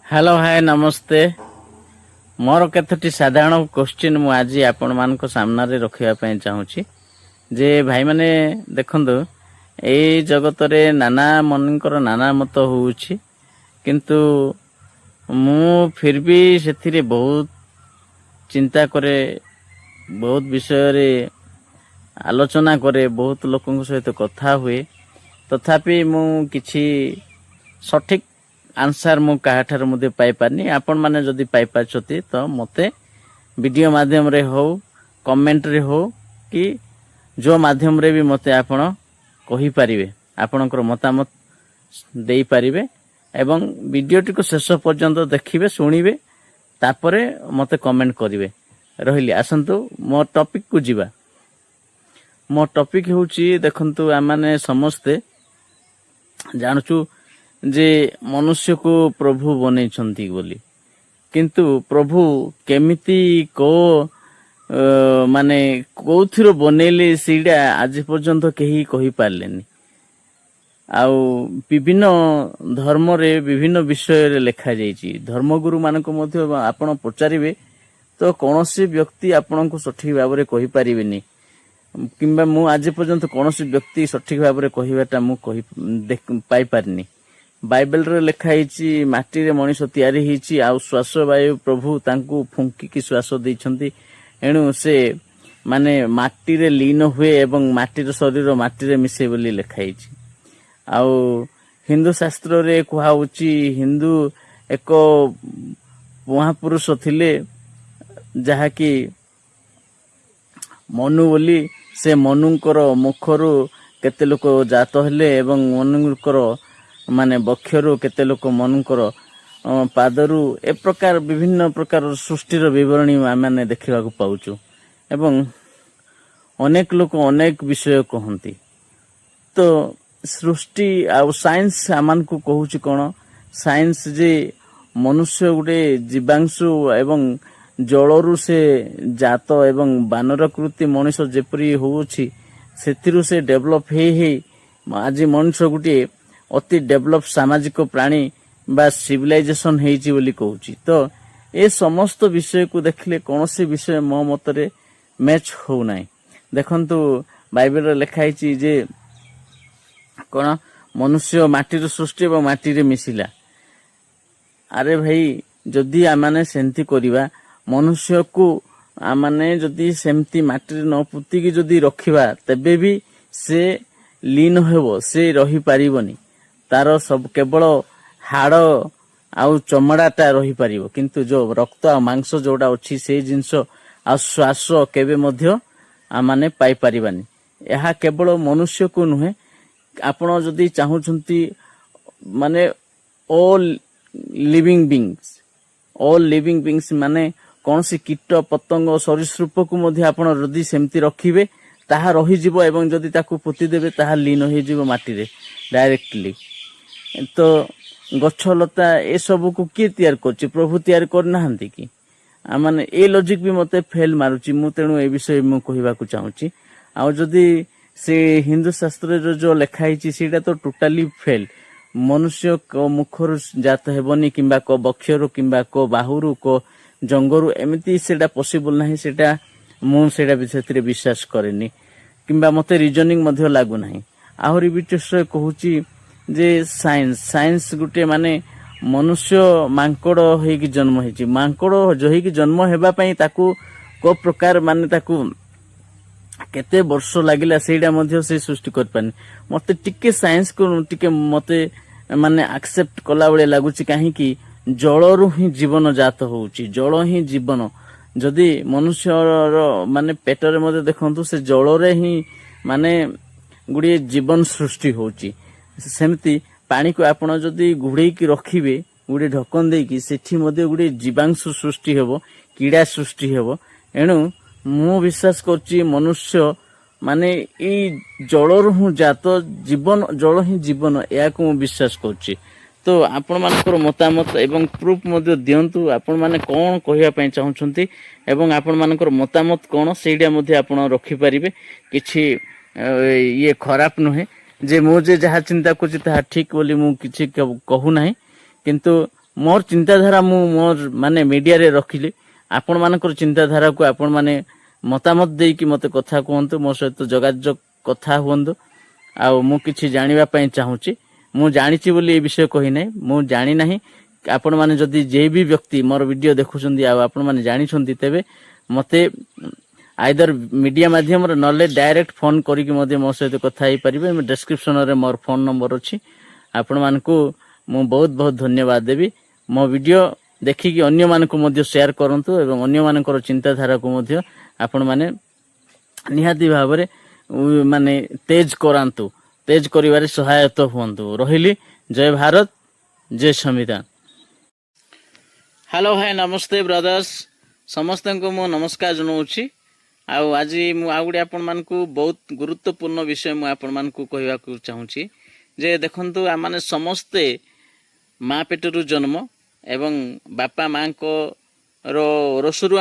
Hello hi नमस्ते। मोर केतोटी साधारण question मु आज आपण मान सामना रे रखिया पय चाहूची जे भाई माने देखंदो ए जगत रे नाना मनकर नाना मत होउची किंतु मु फिर भी सेथिरे बहुत चिंता करे, बहुत विषय रे आलोचना करे, बहुत लोकन सहित कथा हुए, तथापि मु किछि सठिक आंसर मु काठार मुझे पाई पारनी। आपण माने जदि पाई पाछती तो मते वीडियो माध्यम रे हो, कमेंट रे हो कि जो माध्यम रे भी मते आपण कहि परिवे, आपणकर मतामत देई परिवे एवं वीडियोटी को शेष पर्यंत देखिबे, सुनिबे, तापरे मते कमेंट करिवे। रहिली आसंतु मो टॉपिक को जिबा। मो टॉपिक होउची देखंतु आमाने समस्ते जानछु जे मनुष्य को प्रभु बनै छंती बोली, किंतु प्रभु केमिति को माने कोथिरो बनेले सीडा आज पर्यंत केही कहि पारलेनी। आउ विभिन्न धर्म रे विभिन्न विषय रे लिखा जायछि। धर्मगुरु मानको मध्ये आपण पचारिबे तो कोनोसी व्यक्ति आपण को सठिक भाव रे कहि पारिबेनी, किंबा मु आज पर्यंत कोनोसी व्यक्ति सठिक भाव रे कहिबाटा मु कहि पाई पारनी। बाइबल रे लिखा हिची माटी रे मनीष तयारी हिची, आ श्वास वायु प्रभु तांकू फुंकी की श्वास दैछंती, एणु से माने माटी रे लीन हुए एवं माटी रे शरीर माटी रे मिसे बोली लिखा हिची। आ हिंदू शास्त्र रे कुहा होची हिंदू एक महापुरुष थिले जहा कि मनु बोली, से मनुकर मुखरु केते लोक जात हेले एवं मनुकर माने बक्षरु केते लोक मनुकर पादरु ए प्रकार विभिन्न प्रकार सृष्टि विवरणी माने देखा पाउछु एवं अनेक लोक अनेक विषय कहती। तो सृष्टि आ साइंस आमान को कहूची कोन, साइंस जे मनुष्य गुटे जीवांशु एवं जलरु से जात एवं बानरकृति मनुष्य जेपरी होउची सेतिरु से डेवलप हे आज मनुष्य गुटे अति डेवलप सामाजिक प्राणी बा सिविलाइजेशन हेची बोली कहूची। तो ए समस्त विषय को देखले कोनोसी विषय मो मतरे मैच हो नाही। देखंतु बाइबल रे लिखा हिची जे कोन मनुष्य माटी रो सृष्टि एवं माटी रे मिसिला। अरे भाई जदि आमाने सेंती करिवा, मनुष्य को आमाने जदि सेमती माटी रे न पुती की जदि रखिबा तबे भी से लीन हेबो, से रही पारिबनी। तार सब केवल हाड़ आउ चमड़ाटा रही पारिबो, किंतु जो रक्त आ मांस जोड़ा अछि से जिंस आ श्वास केबे मध्य आमाने पाई पारिबानी। यहा केवल मनुष्य को नुहे, आपण जदि चाहुछंती माने ऑल लिविंग बीइंग्स माने कौन सी कीट पतंग सरीसृप को मध्य आपण जदि सेमती रखिबे ताहा रही जीवो एवं जदि ताकू पोती देबे ताहा लीन होई जीवो माटी रे डायरेक्टली। तो गछ लता ए सब को किए तैयार करछि? प्रभु तैयार कर नाहंती कि? माने ए लॉजिक भी मते फेल मारुछि। मु तेनु ए विषय मु कहिबा को चाहूछि। आ जदि से हिंदू शास्त्र रे जो लिखा हिछि सेटा तो टोटली फेल। मनुष्य को मुखरु जात हेबनी, किंबा को बक्षरु, किंबा को बाहुरु, को जंगरु, एमिति सेटा पॉसिबल नाही। सेटा मु सेटा विषय विश्वास करेनी, किंबा मते रीजनिंग मध्ये लागु नाही। आहुरी विशेष कहूछि जे साइंस गुटे माने मनुष्य मांकड़ होइकी जन्म हेछि। मांकड़ जो होइकी जन्म हेबा पई ताकू को प्रकार माने ताकू केते वर्ष लागिला सेडा मध्ये से सृष्टि कर पानी। मते टिके साइंस को टिके मते माने एक्सेप्ट कला बळे लागुची, काहे कि जलरु ही जीवन जात होउची, जल ही जीवन। जदि मनुष्य माने पेटरे मध्ये देखंतु से जल रे ही माने गुडी जीवन सृष्टि होउची। सेमती पानी को आपण जदि गुड़े की रखिबे गुडी ढक्कन दे कि सेठी मध्ये गुडी जीवांशु सृष्टि हेबो, कीड़ा सृष्टि हेबो। एणु मु विश्वास करछि मनुष्य माने ई जलरु हु जात जीवन, जल ही जीवन, या को विश्वास करछि। तो आपण मानकर मतामत एवं प्रूफ मध्ये दियंतु, आपण माने कोन कहिया पय चाहुछंती एवं आपण मानकर मतामत कोन सेडा मध्ये आपण रखि परिबे। किछि ये खराब नहे जे मु जे जहा चिंता करछि ताहा ठीक बोली मु किछि कहू नाही, किंतु मोर चिंताधारा मु मोर माने मीडिया रे रखिली आपण मानकर चिंताधारा को आपण माने मतामत देई कि मते कथा कहंतु मो सहित जोगाजोग कथा हुंदु आ मु किछि जानिबा पई चाहूची मु जानिछि बोली ए विषय कहि नै मु जानि नाही आपण माने जदी जे भी व्यक्ति मोर वीडियो देखुछन्दी आ आपण माने जानि छन्दी तेबे मते आइदर मीडिया माध्यम रे नले डायरेक्ट फोन करी कि मते मो सहित कथा ही परिबे डिस्क्रिप्शन रे मोर फोन नंबर अछि आपण मानकू मु बहुत बहुत धन्यवाद देबी मो वीडियो देखिकी अन्य मानकू मध्य शेयर करंतु एवं अन्य मानकर चिंताधारा को मध्य आपण माने निहाती भाबरे माने तेज करांतु तेज करिवारे सहायता हुंतु रहिली जय भारत जय संविधान। हेलो हाय नमस्ते ब्रदर्स समस्त को मो नमस्कार जनाऊँगी आज मु आउटे आपण मानकू बहुत गुरुत्वपूर्ण विषय मु आपण मानकू कहवा चाहूँगी जे देखंतु आ माने समस्ते माँ पेटरू जन्म एवं बापा माँ को रसरू